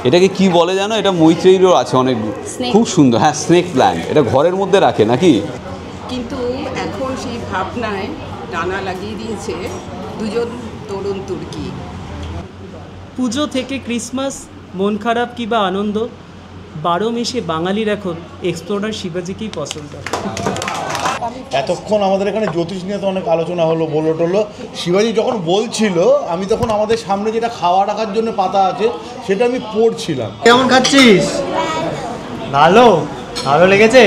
এটাকে কি বলে জানো? এটা মৈত্রেয়ীরও আছে অনেক, খুব সুন্দর। হ্যাঁ, স্নেক প্ল্যান্ট। এটা ঘরের মধ্যে রাখে নাকি? কিন্তু এখন সেই ভাবনায় টানা লাগিয়ে দিয়েছে দুজন তরুণ তুর্কি। পুজো থেকে ক্রিসমাস, মন খারাপ কিংবা আনন্দ, 12 মেশে বাঙালির এখন এক্সপ্লোরার শিবাজিকেই পছন্দ। এতক্ষণ আমাদের এখানে জ্যোতিষ নিয়ে তো অনেক আলোচনা হলো, বললো টললো। শিবাজি যখন বলছিল, আমি তখন আমাদের সামনে যেটা খাওয়া রাখার জন্য পাতা আছে সেটা আমি পড়ছিলাম। কেমন খাচ্ছিস? ভালো ভালো লেগেছে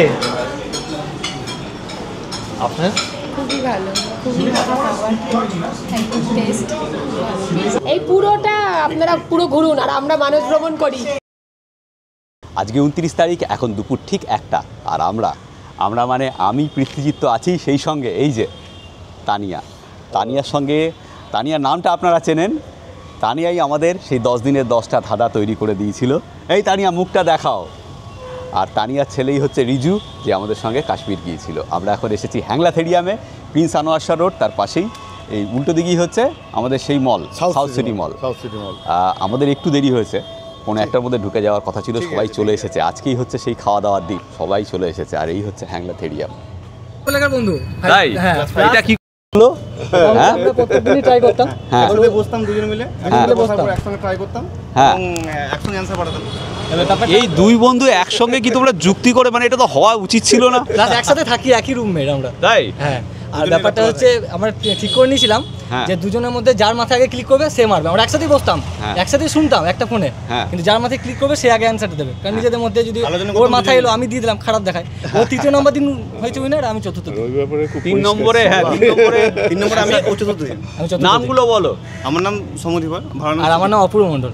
আপনার? খুবই ভালো, খুবই ভালো খাবার, টেস্ট। এই পুরোটা আপনারা পুরো ঘুরুন আর আমরা মানস ভ্রমণ করি। আজকে 29 তারিখ, এখন দুপুর ঠিক 1টা। আর আমরা মানে আমি পৃথ্বীজিৎ তো আছি, সেই সঙ্গে এই যে তানিয়ার সঙ্গে। তানিয়ার নামটা আপনারা চেনেন। তানিয়াই আমাদের সেই 10 দিনের 10টা ধাঁধা তৈরি করে দিয়েছিল। এই তানিয়া, মুখটা দেখাও। আর তানিয়ার ছেলেই হচ্ছে রিজু, যে আমাদের সঙ্গে কাশ্মীর গিয়েছিল। আমরা এখন এসেছি হ্যাংলাথেরিয়ামে, প্রিন্স আনোয়ার শাহ রোড, তার পাশেই এই উল্টো দিকেই হচ্ছে আমাদের সেই মল, সাউথ সিটি মল। আমাদের একটু দেরি হয়েছে, 1:45টার মধ্যে ঢুকে যাওয়ার কথা ছিল। সবাই চলে এসেছে। আজকেই হচ্ছে সেই খাওয়া দাওয়ার দিন, সবাই চলে এসেছে। আর এই হচ্ছে হ্যাংলাথেরিয়াম। বন্ধু তাই এটা কি হলো? হ্যাঁ, আমরা প্রত্যেকদিনই ট্রাই করতাম। হ্যাঁ, একসাথে বসতাম দুজনে মিলে, একসাথে বসতাম, একসঙ্গে ট্রাই করতাম, হ্যাঁ, একসঙ্গে অ্যানসার পাঠাতাম। এই দুই বন্ধু একসঙ্গে কি তোমরা যুক্তি করে, মানে এটা তো হওয়া উচিত ছিল না? একসাথে থাকি, একই রুমমেট আমরা। তাই? হ্যাঁ। আর ব্যাপারটা হচ্ছে আমরা ঠিক করে নিয়েছিলাম যে দুজনের মধ্যে যার মাথায় আগে ক্লিক করবে সে মারবে। আমরা একসাথেই বসতাম, একসাথেই শুনতাম একটা ফোনে, কিন্তু যার মাথায় ক্লিক করবে সে আগে অ্যান্সারটা দেবে। কারণ নিজেদের মধ্যে যদি ওর মাথায় এলো আমি দিয়ে দিলাম, খারাপ দেখায়। ও 3য় নম্বর দিন হয়েছে উইনার, আমি 4র্থ দিন। 3 নম্বরে, হ্যাঁ 3 নম্বরে আমি 4র্থ দিন। নামগুলো বলো। আমার নাম সমদীপ, আর আমার নাম অপূর্ব মণ্ডল।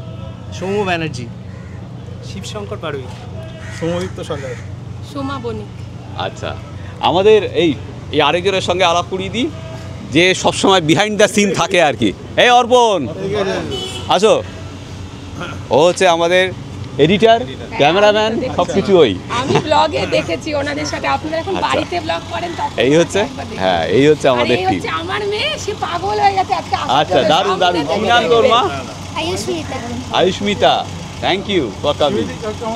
সৌম্য ব্যানার্জি, শিবশঙ্কর পাড়ুই, সমদীপ্ত সরকার, সোমা বণিক। আচ্ছা, আমাদের এই আরেকজনের সঙ্গে আলাপ করিয়ে দিই, যে সবসময় বিহাইন্ড দ্য সিন থাকে আর কি। এই অর্পণ, আসো। ও হচ্ছে আমাদের এডিটার, ক্যামেরাম্যান, সব কিছু ওই। আমি ব্লগে দেখেছি ওনাদের সাথে, আপনারা এখন বাড়িতে ব্লগ করেন তখন। এই হচ্ছে, হ্যাঁ এই হচ্ছে আমাদের টিম। হচ্ছে আমার মেয়ে, সে পাগল হয়ে গেছে আজকে। আচ্ছা, দারুণ দারুণ। কি নাম তোর মা? Ayushmita. Ayushmita, thank you for coming.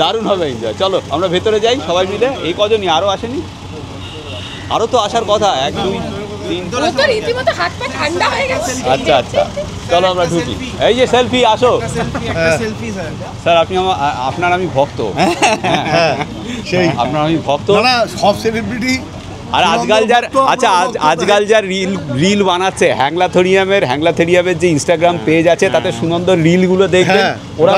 দারুণ হবে এনজয়। চলো আমরা ভেতরে যাই সবাই মিলে। এই কজনই, আরও আসেনি? আরও তো আসার কথা, 1 2 3। রীতিমতো হাত পা ঠান্ডা হয়ে গেছে। আচ্ছা আচ্ছা, চলো আমরা ঢুকি। এই যে সেলফি, আসো স্যার। আপনি আপনার আমি ভক্ত। হ্যাঁ, সেই আপনার আমি ভক্ত। না, সব সেলিব্রিটি। আর আজকাল যার রিল বানাচ্ছে হ্যাংলাথেরিয়ামের যে ইনস্টাগ্রাম পেজ আছে, তাতে সুন্দর রিলগুলো দেখবেন, ওরা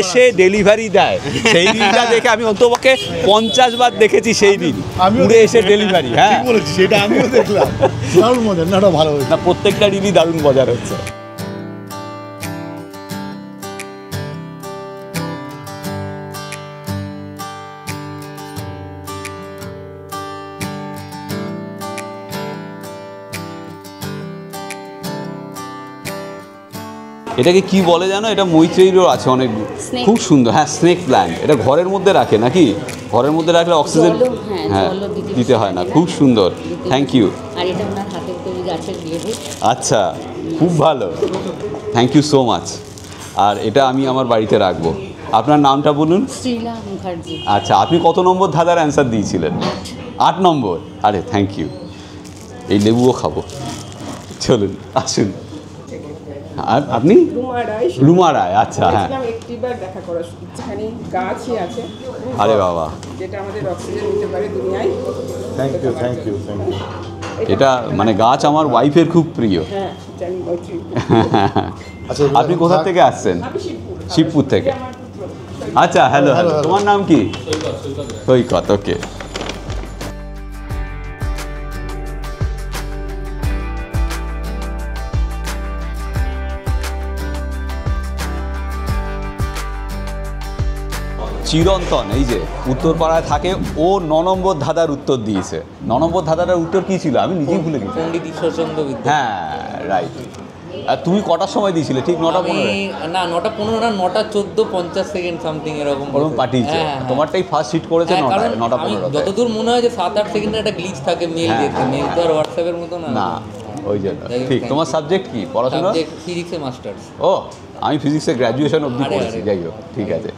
এসে ডেলিভারি দেয়। সেই রিলটা দেখে আমি অন্তপক্ষে 50 বার দেখেছি সেই রিল, উড়ে এসে ডেলিভারি। হ্যাঁ, সেটা আমিও দেখলাম, দারুণ মজার। না, ভালো হয়েছে। না, প্রত্যেকটা রিলই দারুণ মজার হচ্ছে। এটাকে কি বলে জানো? এটা মৈত্রেয়ীরও আছে অনেক, খুব সুন্দর। হ্যাঁ, স্নেক প্ল্যান্ট। এটা ঘরের মধ্যে রাখে নাকি? ঘরের মধ্যে রাখলে অক্সিজেন হ্যাঁ দিতে হয় না। খুব সুন্দর, থ্যাংক ইউ। আর এটা আপনার হাতের তৈরি গাছের লেবু। আচ্ছা, খুব ভালো, থ্যাংক ইউ সো মাচ। আর এটা আমি আমার বাড়িতে রাখবো। আপনার নামটা বলুন? শ্রীলা মুখার্জি। আচ্ছা, আপনি কত নম্বর ধাঁধার অ্যান্সার দিয়েছিলেন? 8 নম্বর। আরে থ্যাংক ইউ। এই লেবুও খাবো। চলুন, আসুন। আর আপনি? রুমা রায়। আচ্ছা, হ্যাঁ। একটিবার দেখা করার ইচ্ছাখানি গাছই আছে। আরে বাবা, যেটা আমাদের অক্সিজেন দিতে পারে দুনিয়ায়। Thank you. এটা মানে গাছ আমার ওয়াইফের খুব প্রিয়। হ্যাঁ, জানি বলছি। আপনি কোথা থেকে আসছেন? শিবপুর থেকে। আচ্ছা, হ্যালো। তোমার নাম কি? সৈকত। ওকে। চিরন্তন, এই যে উত্তরপাড়ায় থাকে, ও 9 নম্বর ধাঁধার উত্তর দিয়েছে। 9 নম্বর ধাঁধাটার উত্তর কি ছিল আমি নিজেই ভুলে গেছি। পণ্ডিত ঈশ্বরচন্দ্র বিদ্যা। হ্যাঁ, রাইট। আর তুমি কটার সময় দিয়েছিলে? ঠিক 9:15? না, 9:15 না, 9:14:50 সামথিং এরকম পাঠিয়েছে। তোমারটাই ফার্স্ট হিট করেছে 9:15। যতদূর মনে হয় যে 7-8 সেকেন্ডের একটা গ্লিচ থাকে মেল যেতে। মেল তো আর হোয়াটসঅ্যাপের মতো না। ওই জন্য ঠিক। তোমার সাবজেক্ট কি? পড়াশোনা? সাবজেক্ট ফিজিক্সে মাস্টার্স। ও আমি ফিজিক্সে গ্র্যাজুয়েশন অবধি আরে, করেছি, আরে। যাই হোক, ঠিক আছে।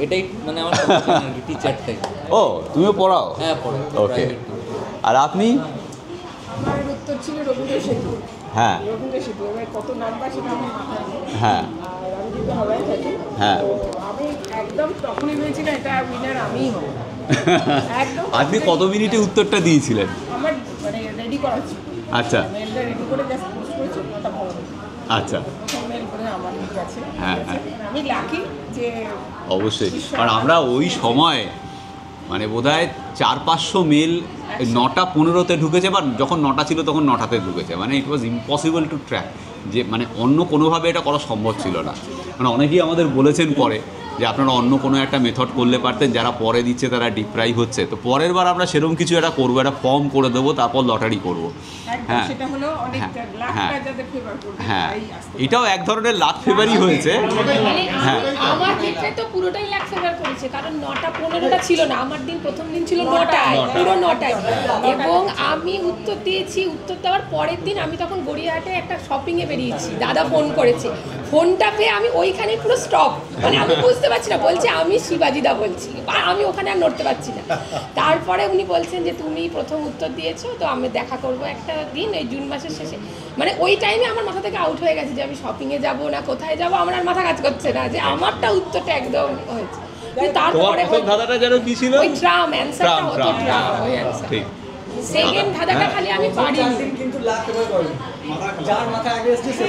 এটাই মানে আমার টিচারটাই। ও তুমিও পড়াও? হ্যাঁ পড়ে ওকে। আর আপনি? আমার উত্তর ছিল রবীন্দ্র সেতু। হ্যাঁ রবীন্দ্র সেতু এবার কত নাম্বার সেটা আমার মাথায় নেই। হ্যাঁ আর আমি যেহেতু হাওড়ায় থাকি, হ্যাঁ। তো আমি একদম তখনই ভেবেছিলাম এটা উইনার আমিই হব। একদম আপনি কত মিনিটে উত্তরটা দিয়েছিলেন? আমার মানে রেডি করা ছিল, আচ্ছা মেলটা রেডি করে জাস্ট পোস্ট করেছি, ওটা ভালো হয়েছে। আচ্ছা, প্রথম মেল করে আমার ঠিক আছে, হ্যাঁ, ঠিক আছে। আমি লাকি যে অবশ্যই। কারণ আমরা ওই সময় মানে বোধহয় 400-500 মেল 9:15 ঢুকেছে, বা যখন 9টা ছিল তখন 9টাতে ঢুকেছে। মানে ইট ওয়াজ ইম্পসিবল টু ট্র্যাক, যে মানে অন্য কোনোভাবে এটা করা সম্ভব ছিল না। মানে অনেকেই আমাদের বলেছেন পরে যে আপনারা অন্য কোনো একটা মেথড করলে পারতেন, যারা পরে দিচ্ছে তারা ডিপ্রাইভ হচ্ছে। তো পরের বার আমরা সেরকম কিছু একটা করবো, একটা ফর্ম করে দেবো, তারপর লটারি করবো। একদম হ্যাঁ সেটা হলো অনেকটা হ্যাঁ, লাখটা যাদের ফেভার করবে হ্যাঁ, তাই আসতে এটাও এক ধরনের লাখ ফেভারই হয়েছে। মানে হ্যাঁ। আমার ক্ষেত্রে তো পুরোটাই লাখ ফেভার করেছে, কারণ 9:15 ছিল না, আমার দিন প্রথম দিন ছিল 9টায়, পুরো 9টায়। এবং আমি উত্তর দিয়েছি, উত্তর দেওয়ার পরের দিন আমি তখন গড়িয়াহাটে একটা শপিংয়ে বেরিয়েছি, দাদা ফোন করেছে, ফোনটা পেয়ে আমি ওইখানে পুরো স্টপ, মানে আমি বুঝতে পারছি না, বলছে আমি শিবাজিদা বলছি, আর আমি ওখানে আর নড়তে পারছি না। তারপরে উনি বলছেন যে তুমি প্রথম উত্তর দিয়েছো, তো আমি দেখা করবো একটা দিন এই জুন মাসের শেষে। মানে ওই টাইমে আমার মাথা থেকে আউট হয়ে গেছে যে আমি শপিংয়ে যাব না কোথায় যাব, আমার আর মাথা কাজ করছে না, যে আমারটা উত্তরটা একদম হয়েছে। কিন্তু তারপরে ধাঁধাটা যেন কি ছিল? ওই ট্রাম অ্যান্সারটা হতো, ট্রাম ওই অ্যান্সার। ঠিক। সেকেন্ড ধাঁধাটা খালি আমি পারিনি। কিন্তু লাখ এবার করেন, যার মাথায় আগে এসছে সে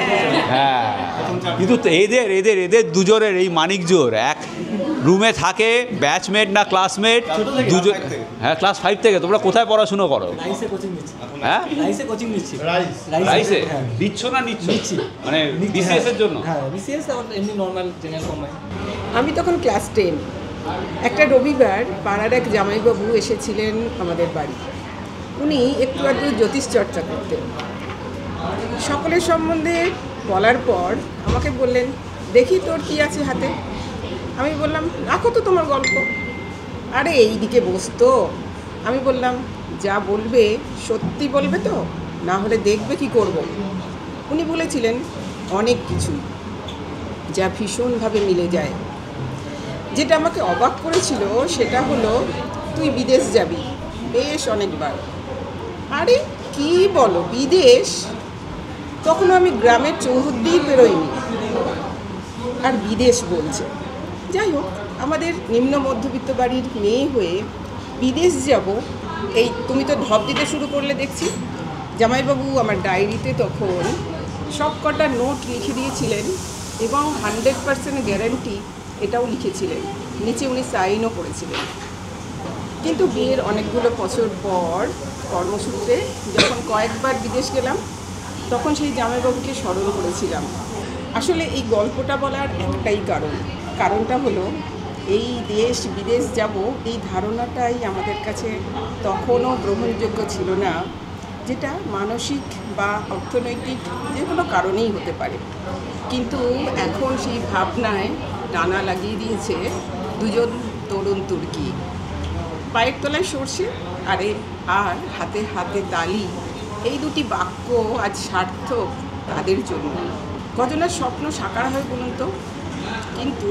হ্যাঁ, কিন্তু তো এদের দুজনের এই মানিকজোর এক রুমে থাকে, ব্যাচমেট না ক্লাসমেট দুজন। হ্যাঁ, ক্লাস 5 থেকে। তোমরা কোথায় পড়াশুনো করো? রাইসে কোচিং নিচ্ছি, হ্যাঁ, রাইসে কোচিং নিচ্ছি, রাইস রাইসে হ্যাঁ দিচ্ছ না নিচ্ছ? নিচ্ছি। মানে বিসিএস এর জন্য? হ্যাঁ বিসিএস আর এমনি নর্মাল জেনারেল কম্বাইন। আমি তখন ক্লাস 10। একটা রবিবার পাড়ার এক জামাইবাবু এসেছিলেন আমাদের বাড়ি। উনি একটু আধটু জ্যোতিষ চর্চা করতেন। সকলের সম্বন্ধে বলার পর আমাকে বললেন, দেখি তোর কি আছে হাতে। আমি বললাম, রাখো তো তোমার গল্প। আরে এইদিকে বসতো। আমি বললাম, যা বলবে সত্যি বলবে তো, না হলে দেখবে কি করব। উনি বলেছিলেন অনেক কিছু, যা ভীষণভাবে মিলে যায়। যেটা আমাকে অবাক করেছিল সেটা হলো, তুই বিদেশ যাবি বেশ অনেকবার। আরে কি বলো বিদেশ? তখনও আমি গ্রামের চৌহদ্দিই বেরোইনি, আর বিদেশ বলছে। যাই হোক, আমাদের নিম্ন মধ্যবিত্ত বাড়ির মেয়ে হয়ে বিদেশ যাব, এই তুমি তো ঢপ দিতে শুরু করলে দেখছি। জামাইবাবু আমার ডায়েরিতে তখন সব কটা নোট লিখে দিয়েছিলেন এবং 100% গ্যারান্টি এটাও লিখেছিলেন, নিচে উনি সাইনও করেছিলেন। কিন্তু বিয়ের অনেকগুলো বছর পর কর্মসূত্রে যখন কয়েকবার বিদেশ গেলাম, তখন সেই জামাইবাবুকে স্মরণ করেছিলাম। আসলে এই গল্পটা বলার একটাই কারণটা হলো, এই দেশ বিদেশ যাব এই ধারণাটাই আমাদের কাছে তখনও গ্রহণযোগ্য ছিল না, যেটা মানসিক বা অর্থনৈতিক যে কোনো কারণেই হতে পারে। কিন্তু এখন সেই ভাবনায় ডানা লাগিয়ে দিয়েছে দুজন তরুণ তুর্কি। পায়ের তলায় সরষে আর হাতে হাতে তালি, এই দুটি বাক্য আজ সার্থক তাদের জন্য। কজনের স্বপ্ন সাকার হয় বলুন তো? কিন্তু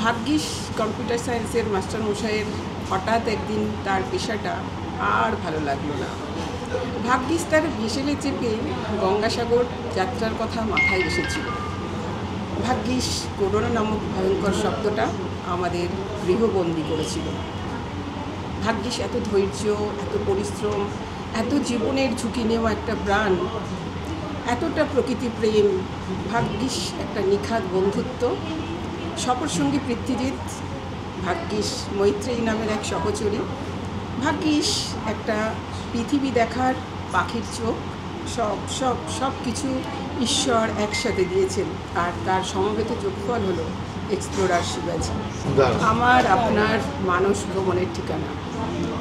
ভাগ্যিস কম্পিউটার সায়েন্সের মাস্টারমশাইয়ের হঠাৎ একদিন তার পেশাটা আর ভালো লাগলো না। ভাগ্যিস তার ভেসেলে চেপে গঙ্গাসাগর যাত্রার কথা মাথায় এসেছিল। ভাগ্যিস করোনা নামক ভয়ঙ্কর শব্দটা আমাদের গৃহবন্দী করেছিল। ভাগ্যিস এত ধৈর্য, এত পরিশ্রম, এত জীবনের ঝুঁকি নেওয়া একটা প্রাণ, এতটা প্রকৃতি প্রেম, ভাগ্যিস একটা নিখাদ বন্ধুত্ব, সফরসঙ্গী পৃথ্বীজিৎ, ভাগ্যিস মৈত্রেয়ী নামের এক সহচরী, ভাগ্যিস একটা পৃথিবী দেখার পাখির চোখ। সব কিছু ঈশ্বর একসাথে দিয়েছেন, আর তার সমবেত যোগফল হলো এক্সপ্লোরার শিবাজি। আমার আপনার মানস ভ্রমণের ঠিকানা।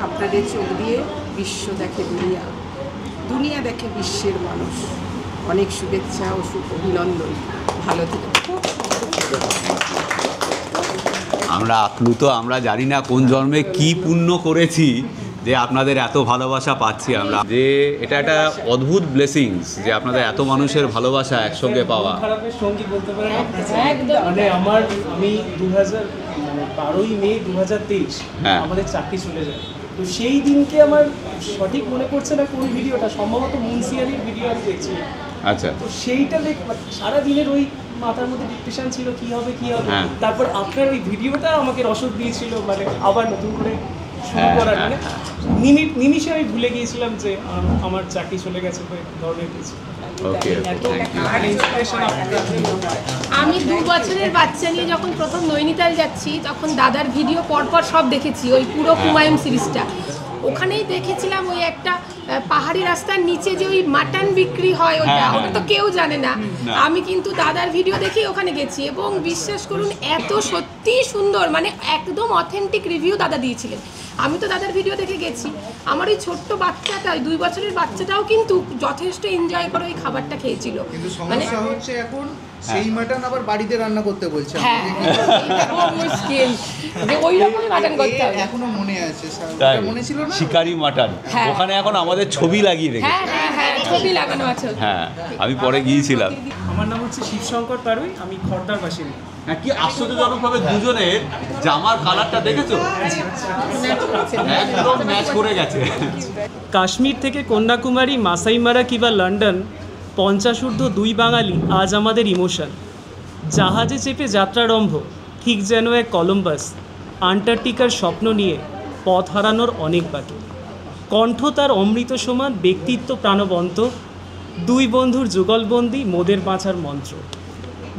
আপনাদের চোখ দিয়ে বিশ্ব দেখে দুনিয়া, দুনিয়া দেখে বিশ্বের মানুষ। অনেক শুভেচ্ছা ও অভিনন্দন। ভালো থেকো। আমরা আপ্লুত, আমরা জানি না কোন জন্মে কি পুণ্য করেছি, যে আপনাদের এত ভালোবাসা পাচ্ছি আমরা, যে এটা একটা অদ্ভুত ব্লেসিংস যে আপনাদের এত মানুষের ভালোবাসা একসঙ্গে পাওয়া। খারাপের সঙ্গী বলতে পারেন একদম। মানে আমি 12ই মে 2023 আমাদের চাকরি চলে যায়। তো সেই দিনকে আমার সঠিক মনে পড়ছে না কোন ভিডিওটা, সম্ভবত মুন্সিয়ারির ভিডিও আমি দেখছি। আচ্ছা, তো সেইটা সারা দিনের ওই মাথার মধ্যে ডিপ্রেশন ছিল, কি হবে। তারপর আপনার ওই ভিডিওটা আমাকে রসদ দিয়েছিল, মানে আবার নতুন করে শুরু করার। মানে নিমিষে আমি ভুলে গিয়েছিলাম যে আমার চাকরি চলে গেছে ধরনের কিছু। ওকে, আমি 2 বছরের বাচ্চা নিয়ে যখন প্রথম নৈনিতাল যাচ্ছি তখন দাদার ভিডিও পরপর সব দেখেছি, ওই পুরো হুমায়ুন সিরিজটা। ওখানেই দেখেছিলাম ওই একটা পাহাড়ি রাস্তার নিচে যে ওই মাটন বিক্রি হয়, ওটা তো কেউ জানে না। আমি কিন্তু দাদার ভিডিও দেখেই ওখানে গেছি এবং বিশ্বাস করুন এত সত্যি সুন্দর, মানে একদম অথেন্টিক রিভিউ দাদা দিয়েছিলেন। আমি তো দাদার ভিডিও দেখে গেছি, আমার ওই ছোট্ট বাচ্চাটা, ওই 2 বছরের বাচ্চাটাও কিন্তু যথেষ্ট এনজয় করে ওই খাবারটা খেয়েছিল। কিন্তু সমস্যা হচ্ছে এখন সেই মাটন আবার বাড়িতে রান্না করতে বলছে। হ্যাঁ, মুশকিল যে ওই রকমই মাটন করতে হবে। এখনো মনে আছে, মনে ছিল না শিকারি মাটন, ওখানে এখন আমাদের ছবি লাগিয়ে রেখেছে। হ্যাঁ, ছবি লাগানো আছে। হ্যাঁ, আমি পরে গিয়েছিলাম। আমার নাম হচ্ছে শিবশঙ্কর পারুই, আমি খড়দার বাসিন্দা। হ্যাঁ, কি আশ্চর্যজনকভাবে দুজনের জামার কালারটা দেখেছো, একদম ম্যাচ করে গেছে। কাশ্মীর থেকে কন্যাকুমারী, মাসাই মারা কিংবা লন্ডন, 50 2 বাঙালি আজ আমাদের ইমোশন। জাহাজে চেপে যাত্রারম্ভ, ঠিক যেন এক কলম্বাস, আন্টার্কটিকার স্বপ্ন নিয়ে পথ হারানোর অনেক বাকি। কণ্ঠ তার অমৃত সমান, ব্যক্তিত্ব প্রাণবন্ত, 2 বন্ধুর যুগলবন্দি, মোদের বাঁচার মন্ত্র।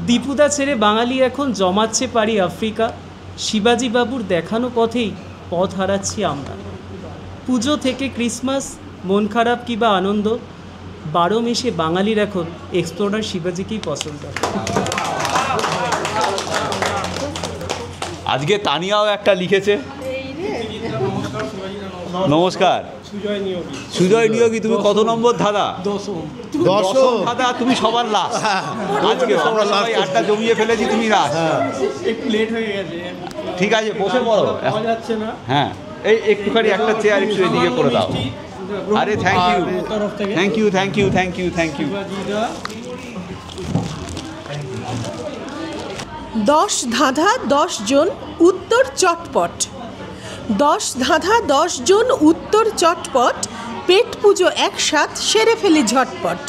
দীপুদা ছেড়ে বাঙালি এখন জমাচ্ছে পারি আফ্রিকা, শিবাজি বাবুর দেখানো পথেই পথ হারাচ্ছি আমরা। পুজো থেকে ক্রিসমাস, মন খারাপ কিংবা আনন্দ, 12 মেশে বাঙালির এখন এক্সপ্লোরার শিবাজিকেই পছন্দ। আজকে তানিয়াও একটা লিখেছে। নমস্কার, সুজয় নিয়োগী। তুমি কত নম্বর ধাঁধা? 10 ধাঁধা, তুমি সবার লাস্ট। আজকে আমরা সবাই 8টা জমিয়ে ফেলেছি, তুমি লাস্ট। একটু লেট হয়ে গেছে, ঠিক আছে, বসে পড়ো। যাচ্ছে না। হ্যাঁ, এই একটুখানি একটা চেয়ার একটু এদিকে করে দাও। আরে thank you, thank you, thank you, thank you, thank you. 10 ধাঁধা 10 জন, উত্তর চটপট। 10 ধাঁধা 10 জন, উত্তর চটপট, পেট পুজো একসাথ সেরে ফেলি ঝটপট।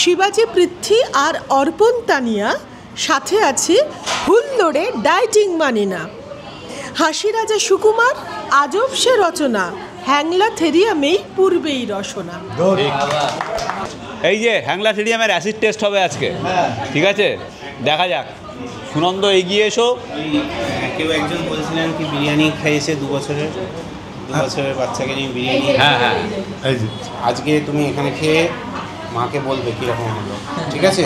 শিবাজি পৃথ্বী আর অর্পণ তানিয়া, সাথে আছে হুল্লোড়ে ডাইটিং মানি না। হাসি রাজা সুকুমার, আজব সে রচনা, হ্যাংলা থেরিয়ামেই পূর্বেই রসনা। এই যে হ্যাংলা স্টেডিয়ামের অ্যাসিড টেস্ট হবে আজকে, ঠিক আছে? দেখা যাক। সুনন্দ এগিয়ে এসো। কেউ একজন বলছিলেন কি বিরিয়ানি খাইয়েছে 2 বছরের বাচ্চাকে নিয়ে বিরিয়ানি। হ্যাঁ, আজকে তুমি এখানে খেয়ে মাকে বলবে কীরকম হলো, ঠিক আছে?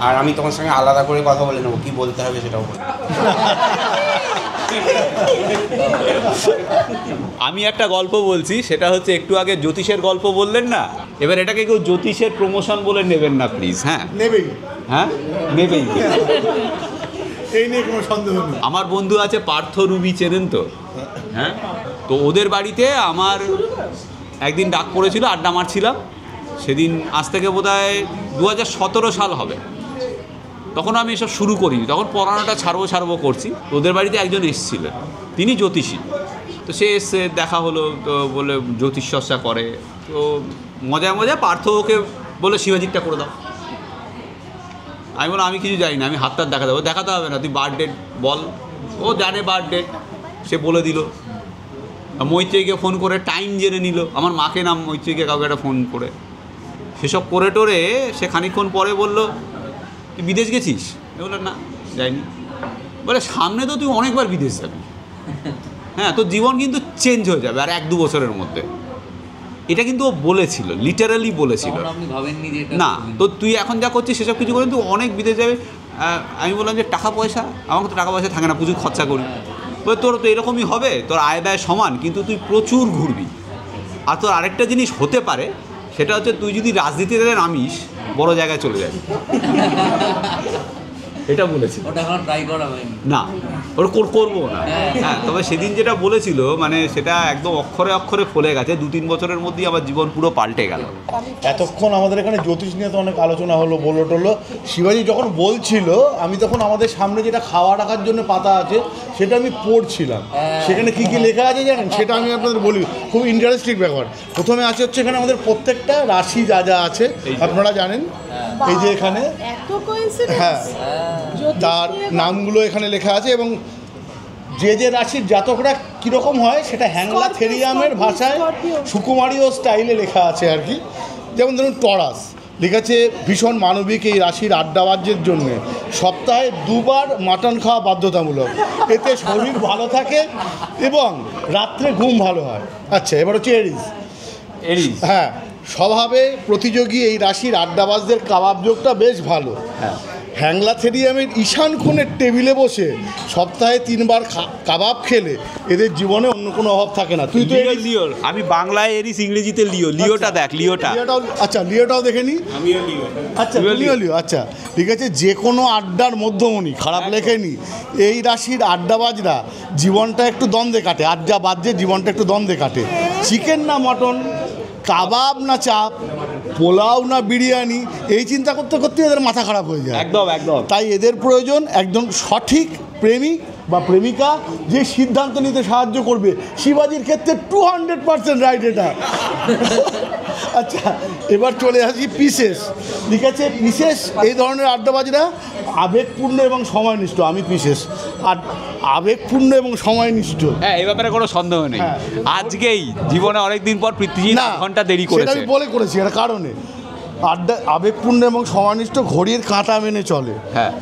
আর আমি তোমার সঙ্গে আলাদা করে কথা বলে নেবো, কী বলতে হবে সেটাও বলবো। আমি একটা গল্প বলছি, সেটা হচ্ছে একটু আগে জ্যোতিষের গল্প বললেন না, এবার এটাকে কেউ জ্যোতিষের প্রমোশন বলে নেবেন না প্লিজ। হ্যাঁ, নেবেই। হ্যাঁ, নেবেই। এই নিয়ে কোনো সন্দেহ নেই। আমার বন্ধু আছে পার্থ রুবি, চেনেন তো? হ্যাঁ, তো ওদের বাড়িতে আমার একদিন ডাক পড়েছিল, আড্ডা মারছিলাম। সেদিন আজ থেকে বোধহয় 2017 সাল হবে। তখন আমি এসব শুরু করিনি, তখন পড়ানোটা ছাড়বো করছি। ওদের বাড়িতে একজন এসেছিলেন, তিনি জ্যোতিষী। তো সে এসে দেখা হলো, তো বলে জ্যোতিষ চর্চা করে। তো মজায় পার্থ ওকে বলে শিবাজিকটা করে দাও। আমি বললাম আমি কিছু জানি না, আমি হাতটার দেখাতে হবে না, তুই বার্থ ডেট বল। ও জানে বার্থ ডেট, সে বলে দিল। মৈত্রীকে ফোন করে টাইম জেনে নিল, আমার মাকে নাম মৈত্রীকে কাউকে একটা ফোন করে। সেসব করে টোরে সে খানিকক্ষণ পরে বলল, তুই বিদেশ গেছিস? বললাম না, যাইনি। বলে সামনে তো তুই অনেকবার বিদেশ যাবি, হ্যাঁ, তোর জীবন কিন্তু চেঞ্জ হয়ে যাবে আর 1-2 বছরের মধ্যে। এটা কিন্তু ও বলেছিল, লিটারালি বলেছিল। না তো তুই এখন যা করছিস সেসব কিছু করে তুই অনেক বিদেশ যাবে। আমি বললাম যে টাকা পয়সা, আমাকে তো টাকা পয়সা থাকে না, প্রচুর খরচা করি। বলে তোর তো এরকমই হবে, তোর আয় ব্যয় সমান, কিন্তু তুই প্রচুর ঘুরবি। আর তোর আরেকটা জিনিস হতে পারে, সেটা হচ্ছে তুই যদি রাজনীতিতে নামিস, বড় জায়গায় চলে যাবি। এটা বলেছি। ওটা এখন ট্রাই করা হয়নি। না, করবো না। হ্যাঁ, তবে সেদিন যেটা বলেছিল মানে সেটা একদম অক্ষরে অক্ষরে ফলে গেছে। 2-3 বছরের মধ্যেই আমার জীবন পুরো পাল্টে গেল। এতক্ষণ আমাদের এখানে জ্যোতিষ নিয়ে তো অনেক আলোচনা হলো, বললো টললো। শিবাজি যখন বলছিল আমি তখন আমাদের সামনে যেটা খাওয়া রাখার জন্য পাতা আছে সেটা আমি পড়ছিলাম। সেখানে কী কী লেখা আছে জানেন? সেটা আমি আপনাদের বলি, খুব ইন্টারেস্টিং ব্যাপার। প্রথমে আছে হচ্ছে এখানে আমাদের প্রত্যেকটা রাশি যা যা আছে আপনারা জানেন, এই যে এখানে হ্যাঁ তার নামগুলো এখানে লেখা আছে, এবং যে যে রাশির জাতকরা কীরকম হয় সেটা হ্যাংলা থেরিয়ামের ভাষায় সুকুমারীয় স্টাইলে লেখা আছে আর কি। যেমন ধরুন টরাস লেখা আছে ভীষণ মানবিক এই রাশির আড্ডাবাজ্যের জন্যে সপ্তাহে 2 বার মাটন খাওয়া বাধ্যতামূলক, এতে শরীর ভালো থাকে এবং রাত্রে ঘুম ভালো হয়। আচ্ছা, এবার হচ্ছে এরিস। হ্যাঁ, স্বভাবে প্রতিযোগী এই রাশির আড্ডাবাজদের কাবাব যোগটা বেশ ভালো। হ্যাংলা থেরিয়ামের ঈশান কোণের টেবিলে বসে সপ্তাহে 3 বার কাবাব খেলে এদের জীবনে অন্য কোনো অভাব থাকে না। তুই তো লিও, আমি বাংলায় এরিস, ইংরেজিতে লিও। লিওটা দেখ, লিওটাও আচ্ছা, লিওটাও দেখে নি। আমিও লিও। আচ্ছা, লিও। আচ্ছা, ঠিক আছে। যে কোনো আড্ডার মধ্যমণি, খারাপ লেখেনি। এই রাশির আড্ডাবাজরা জীবনটা একটু দ্বন্দ্বে কাটে, আড্ডাবাজ্যে জীবনটা একটু দ্বন্দ্বে কাটে। চিকেন না মটন, কাবাব না চাপ, পোলাও না বিরিয়ানি, এই চিন্তা করতে করতে এদের মাথা খারাপ হয়ে যায়। একদম। তাই এদের প্রয়োজন একজন সঠিক প্রেমিক বা প্রেমিকা যে সিদ্ধান্ত নিতে সাহায্য করবে। শিবাজির ক্ষেত্রে 200% রাইট এটা। আচ্ছা, এবার চলে আসি পিসেস। ঠিক আছে, পিসেস এই ধরনের আড্ডাবাজরা আবেগপূর্ণ এবং সময়নিষ্ঠ। আমি পিসেস আর আবেগপূর্ণ এবং সময়নিষ্ঠ। হ্যাঁ, এই ব্যাপারে কোনো সন্দেহ নেই। আজকেই জীবনে অনেকদিন পর পৃথিবী 1 ঘন্টা দেরি করেছে। আমি বলে করেছি এর কারণে আড্ডা আবেগপূর্ণ এবং সময়নিষ্ঠ, ঘড়ির কাঁটা মেনে চলে।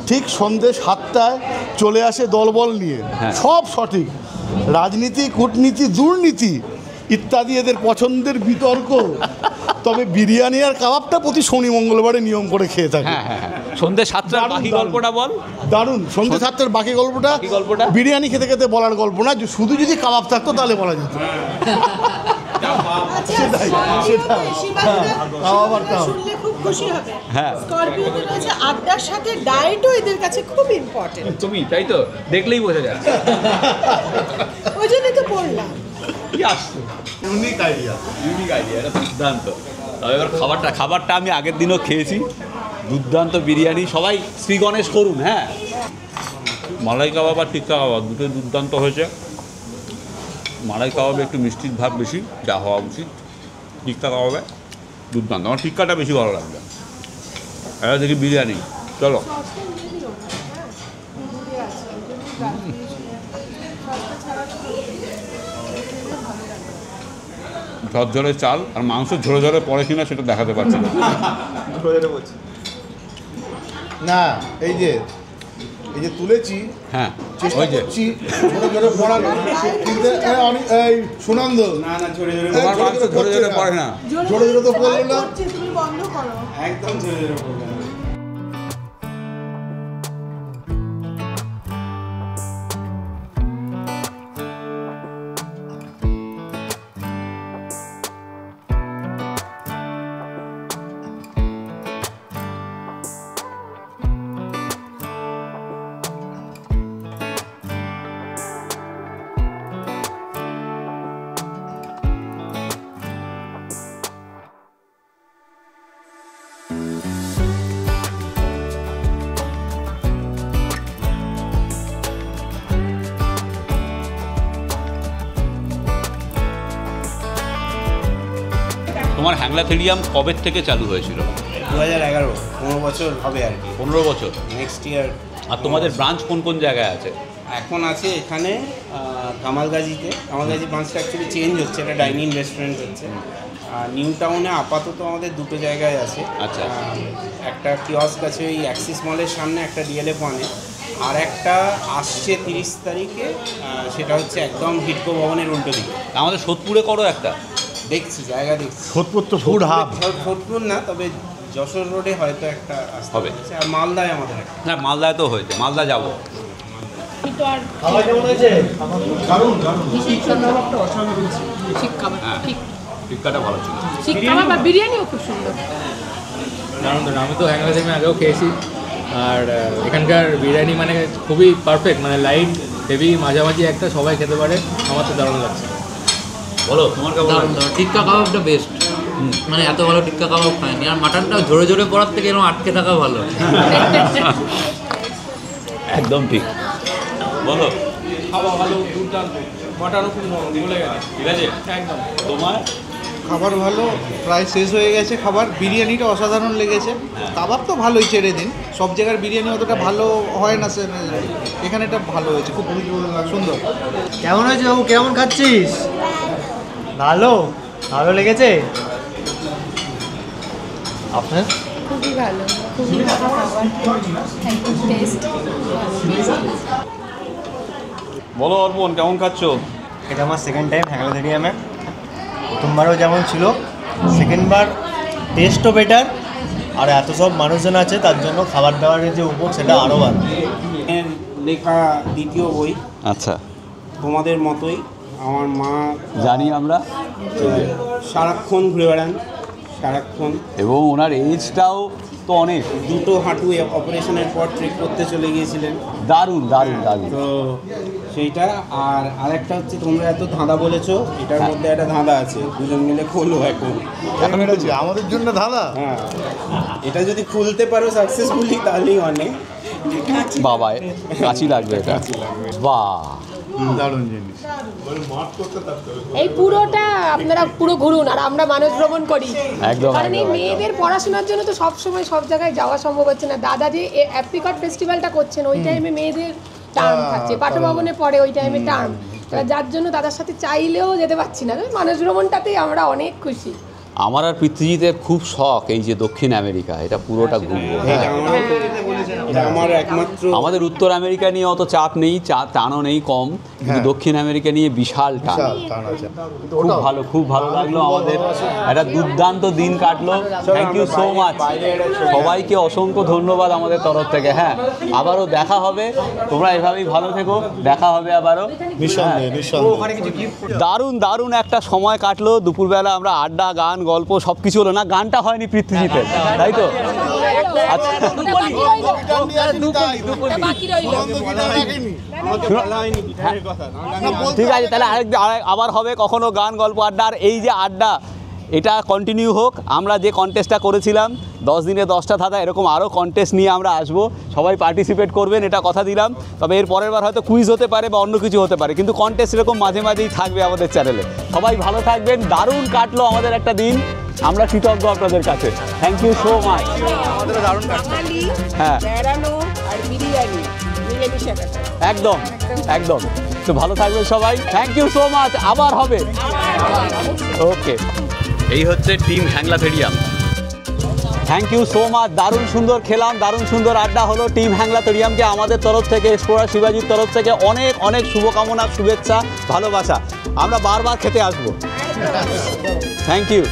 ঠিক সন্ধ্যে 7টায় চলে আসে দলবল নিয়ে, সব সঠিক। রাজনীতি, কূটনীতি, দুর্নীতি ইত্যাদি এদের পছন্দের বিতর্ক। তবে বিরিয়ানি আর কাবাবটা প্রতি শনি মঙ্গলবারে নিয়ম করে খেয়ে থাকে। সন্ধ্যে 7টার বাকি গল্পটা বল। দারুণ। সন্ধ্যে 7টার বাকি গল্পটা বিরিয়ানি খেতে খেতে বলার গল্প না, শুধু যদি কাবাব থাকতো তাহলে বলা যেত। আড্ডার সাথে ডায়েটও এদের কাছে খুব ইম্পর্টেন্ট। তুমি তাই তো দেখলেই বোঝা যাচ্ছে। ওই জন্যই তো বললাম। ইউনিক আইডিয়া, এটা দুর্দান্ত। তবে এবার খাবারটা আমি আগের দিনও খেয়েছি, দুর্দান্ত বিরিয়ানি। সবাই শ্রী গণেশ করুন। হ্যাঁ, মালাই কাবাব আর টিক্কা কাবাব দুটোই দুর্দান্ত হয়েছে। মালাই কাবাবে একটু মিষ্টির ভাব বেশি, যা হওয়া উচিত। টিক্কা কাবাবে দুর্দান্ত, আমার টিক্কাটা বেশি ভালো লাগবে। এবার দেখি বিরিয়ানি, চলো। ঝরঝরে চাল আর মাংস ঝরে ঝরে পড়ে কিনা সেটা দেখাতে পারছি না। এই যে তুলেছি, হ্যাঁ, চেষ্টা করছি ঝরে ঝরে পড়ানো, কিন্তু এই সুনন্দ না ঝরে ঝরে পড়ে না, ঝরে ঝরে তো পড়লো না। তুমি বন্ধ করো, একদম ঝরে ঝরে পড়বে না। তোমার হ্যাংলা থেরিয়াম কবে থেকে চালু হয়েছিল? 2011, 15 বছর হবে আর কি। 15 বছর, নেক্সট ইয়ার। আর তোমাদের ব্রাঞ্চ কোন কোন জায়গায় আছে? এখন আছে এখানে কামালগাজিতে। কামালগাজি ব্রাঞ্চটা অ্যাকচুয়ালি চেঞ্জ হচ্ছে, এটা ডাইনিং রেস্টুরেন্ট হচ্ছে। আর নিউ টাউনে আপাতত আমাদের 2টো জায়গায় আছে। আচ্ছা, একটা কিয়স্ক আছে ওই অ্যাক্সিস মলের সামনে, একটা ডিএলএফ 1-এ, আর একটা আসছে 30 তারিখে, সেটা হচ্ছে একদম হিটকো ভবনের উল্টো দিকে। আমাদের সোদপুরে করো একটা, দেখছি জায়গা দেখছি। সোদপুর তো ফুড হাব। সোদপুর না, তবে যশোর রোডে হয়তো একটা হবে। আর মালদায় আমাদের একটা। না, মালদায় তো হয়েছে, মালদা যাবো। টিক্কাটা ভালো ছিল, বিরিয়ানিও খুব সুন্দর। আমি তো হ্যাংলা থেকে আগেও খেয়েছি, আর এখানকার বিরিয়ানি মানে খুবই পারফেক্ট, মানে লাইট হেভি মাঝামাঝি একটা সবাই খেতে পারে, আমার তো দারুণ লাগছে। বলো তোমার কেমন লাগছে? টিক্কা কাবাবটা বেস্ট, মানে এত ভালো টিক্কা কাবাব খায়নি। আর মাটনটা ঝরে ঝরে পড়ার থেকে এরকম আটকে থাকা ভালো। একদম ঠিক। বলো খাওয়া ভালো, দুর্দান্ত, মাটনও খুব নরম, গলে গেছে। ঠিক আছে একদম। তোমার খাবার ভালো, প্রায় শেষ হয়ে গেছে খাবার। বিরিয়ানিটা অসাধারণ লেগেছে। কাবাব তো ভালোই, ছেড়ে দিন, সব জায়গার বিরিয়ানি অতটা ভালো হয় না, এখানে এটা ভালো হয়েছে, খুব সুন্দর। কেমন হয়েছে বাবু, কেমন খাচ্ছিস? ভালো, ভালো লেগেছে আপনার? খুবই ভালো, খুবই ভালো খাবার, একদম টেস্ট। বলো অর্পণ কেমন খাচ্ছো? এটা আমার সেকেন্ড টাইম হ্যাংলাথেরিয়ামে। প্রথমবারও যেমন ছিল, সেকেন্ডবার টেস্টও বেটার, আর এত সব মানুষজন আছে তার জন্য খাবার দাবারের যে উপভোগ সেটা আরও ভালো। লেখা দ্বিতীয় বই। আচ্ছা, তোমাদের মতোই আমার মা, জানি আমরা, সারাক্ষণ ঘুরে বেড়ান, সারাক্ষণ, এবং ওনার এজটাও তো অনেক। দুটো হাঁটু অপারেশনের পর ট্রেক করতে চলে গিয়েছিলেন। দারুণ দারুণ দারুণ। তো সেইটা। আর আরেকটা হচ্ছে, তোমরা এত ধাঁধা বলেছো, এটার মধ্যে একটা ধাঁধা আছে, দুজন মিলে খোলো এখন। এখন এটা হচ্ছে আমাদের জন্য ধাঁধা। হ্যাঁ, এটা যদি খুলতে পারো সাকসেসফুলি তাহলেই অনেক। বাবা কাঁচি লাগবে এটা। বাহ, দারুণ জিনিস। এই পুরোটা আপনারা পুরো ঘুরুন, আর আমরা মানুষ ভ্রমণ করি। একদম, কারণ এই একদম, মেয়েদের পড়াশোনার জন্য তো সব সময় সব জায়গায় যাওয়া সম্ভব হচ্ছে না। দাদা যে অ্যাপ্রিকট ফেস্টিভ্যালটা করছেন, ওই টাইমে মেয়েদের টার্ম থাকছে, পাঠভবনে পড়ে ওই টাইমে টার্ম, যার জন্য দাদার সাথে চাইলেও যেতে পারছি না। মানুষ ভ্রমণটাতেই আমরা অনেক খুশি। আমার আর পৃথ্বীজিতের খুব শখ এই যে দক্ষিণ আমেরিকা, এটা পুরোটা ঘুরবো। এটা আমার একমাত্র। আমাদের উত্তর আমেরিকা নিয়ে অত চাপ নেই, টানও নেই কম, কিন্তু দক্ষিণ আমেরিকা নিয়ে বিশাল টান। খুব ভালো, খুব ভালো লাগলো আমাদের, একটা দুর্দান্ত দিন কাটলো। থ্যাংক ইউ সো মাচ, সবাইকে অসংখ্য ধন্যবাদ আমাদের তরফ থেকে। হ্যাঁ, আবারও দেখা হবে, তোমরা এভাবেই ভালো থেকো, দেখা হবে আবারও। দারুণ দারুণ একটা সময় কাটলো, দুপুরবেলা আমরা আড্ডা, গান, গল্প সব কিছু হলো। না, গানটা হয়নি পৃথ্বীজিতের, তাই তো? আচ্ছা, ঠিক আছে, তাহলে আবার হবে কখনো গান, গল্প, আড্ডা। আর এই যে আড্ডা, এটা কন্টিনিউ হোক। আমরা যে কন্টেস্টটা করেছিলাম 10 দিনে 10টা ধাঁধা, এরকম আরও কন্টেস্ট নিয়ে আমরা আসবো, সবাই পার্টিসিপেট করবেন, এটা কথা দিলাম। তবে এর পরের বার হয়তো কুইজ হতে পারে বা অন্য কিছু হতে পারে, কিন্তু কন্টেস্ট এরকম মাঝে মাঝেই থাকবে আমাদের চ্যানেলে। সবাই ভালো থাকবেন। দারুণ কাটলো আমাদের একটা দিন, আমরা কৃতজ্ঞ আপনাদের কাছে। Thank you so much. হ্যাঁ, একদম একদম। তো ভালো থাকবেন সবাই, থ্যাংক ইউ সো মাচ। আবার হবে, ওকে। এই হচ্ছে টিম হ্যাংলাথেরিয়াম। থ্যাংক ইউ সো মাচ, দারুণ সুন্দর খেলাম, দারুণ সুন্দর আড্ডা হলো। টিম হ্যাংলাথেরিয়ামকে আমাদের তরফ থেকে, এক্সপ্লোরার শিবাজির তরফ থেকে অনেক অনেক শুভকামনা, শুভেচ্ছা, ভালোবাসা। আমরা বারবার খেতে আসবো। Thank you.